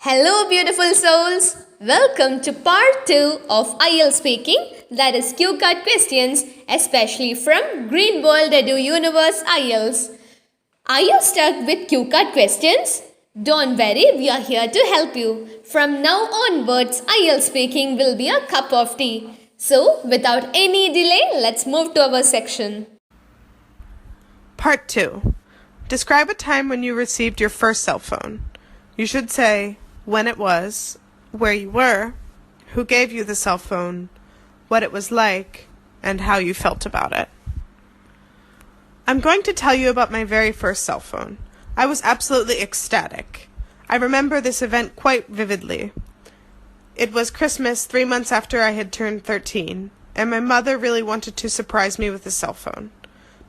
Hello, beautiful souls. Welcome to part 2 of IELTS speaking, that is cue card questions, especially from Green World Edu Universe IELTS. Are you stuck with cue card questions? Don't worry, we are here to help you. From now onwards, IELTS speaking will be a cup of tea. So, without any delay, let's move to our section. Part 2. Describe a time when you received your first cell phone. You should say when it was, where you were, who gave you the cell phone, what it was like, and how you felt about it. I'm going to tell you about my very first cell phone. I was absolutely ecstatic. I remember this event quite vividly. It was Christmas 3 months after I had turned 13, and my mother really wanted to surprise me with a cell phone.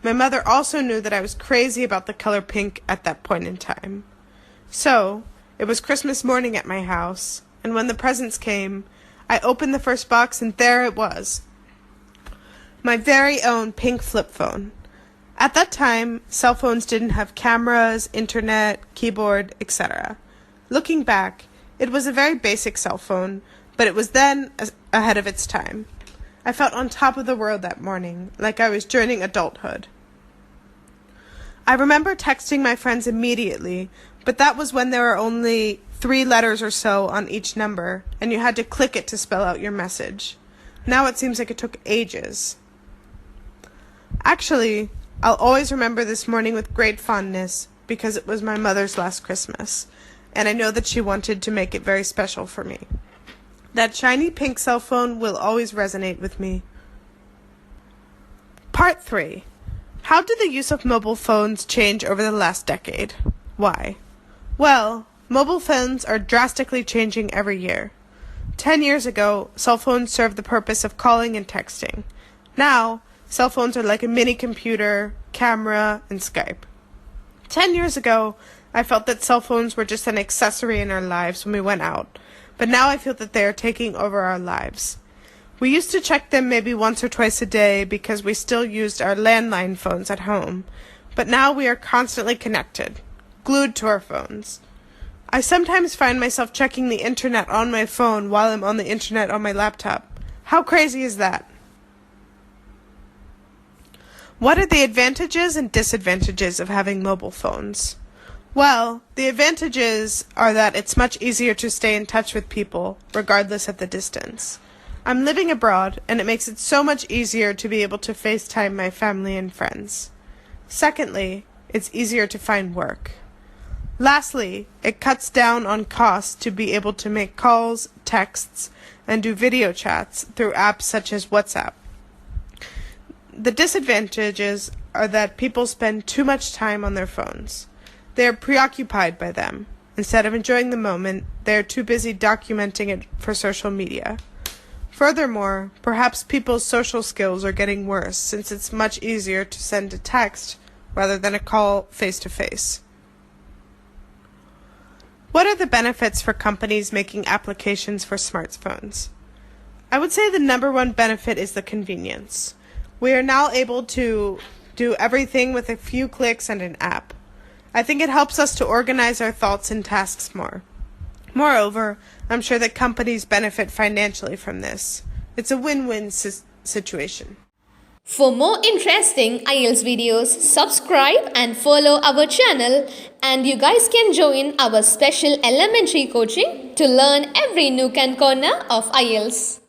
My mother also knew that I was crazy about the color pink at that point in time. So, it was Christmas morning at my house, and when the presents came, I opened the first box and there it was. My very own pink flip phone. At that time, cell phones didn't have cameras, internet, keyboard, etc. Looking back, it was a very basic cell phone, but it was then ahead of its time. I felt on top of the world that morning, like I was journeying adulthood. I remember texting my friends immediately, but that was when there were only 3 letters or so on each number, and you had to click it to spell out your message. Now it seems like it took ages. Actually, I'll always remember this morning with great fondness because it was my mother's last Christmas, and I know that she wanted to make it very special for me. That shiny pink cell phone will always resonate with me. Part 3. How did the use of mobile phones change over the last decade? Why? Well, mobile phones are drastically changing every year. 10 years ago, cell phones served the purpose of calling and texting. Now, cell phones are like a mini computer, camera, and Skype. 10 years ago, I felt that cell phones were just an accessory in our lives when we went out, but now I feel that they are taking over our lives. We used to check them maybe once or twice a day because we still used our landline phones at home, but now we are constantly connected, glued to our phones. I sometimes find myself checking the internet on my phone while I'm on the internet on my laptop. How crazy is that? What are the advantages and disadvantages of having mobile phones? Well, the advantages are that it's much easier to stay in touch with people, regardless of the distance. I'm living abroad, and it makes it so much easier to be able to FaceTime my family and friends. Secondly, it's easier to find work. Lastly, it cuts down on costs to be able to make calls, texts, and do video chats through apps such as WhatsApp. The disadvantages are that people spend too much time on their phones. They are preoccupied by them. Instead of enjoying the moment, they are too busy documenting it for social media. Furthermore, perhaps people's social skills are getting worse since it's much easier to send a text rather than a call face-to-face. What are the benefits for companies making applications for smartphones? I would say the number one benefit is the convenience. We are now able to do everything with a few clicks and an app. I think it helps us to organize our thoughts and tasks more. Moreover, I'm sure that companies benefit financially from this. It's a win-win situation. For more interesting IELTS videos, subscribe and follow our channel, and you guys can join our special elementary coaching to learn every nook and corner of IELTS.